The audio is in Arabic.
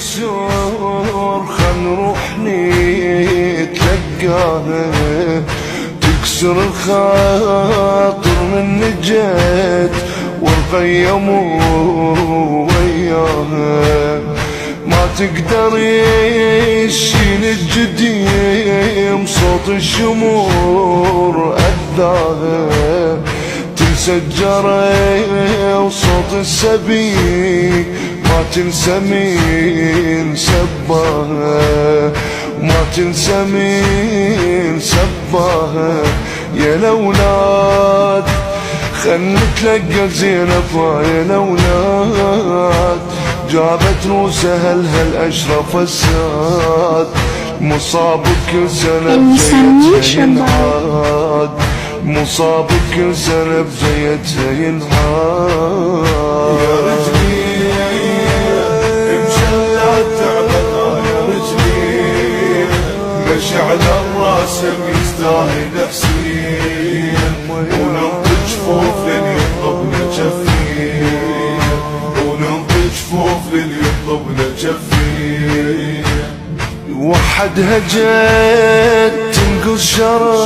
كسور خل نروح نتلقاها، تكسر الخاطر من نجت والقيم وياها، ما تقدر يشيل الجديم صوت الشمور أذاها، تنسى الجري وصوت السبي ما تنسى مين سباها، ما تنسى مين سباها. يا الأولاد خل نتلقى زينب، يا الأولاد جابت روسها الأشرف الساد، مصاب كل سنة بزيتها ينعاد، مصاب كل سنة بزيتها ينعاد. يا رجلي مشلات تعبنا، يا رجلي مشعل الراسم يستاهل نفسيا، وننطي جفوف لين يطلبنا جفين، وننطي جفوف لين يطلبنا جفين. وحدها جت تنقص شرف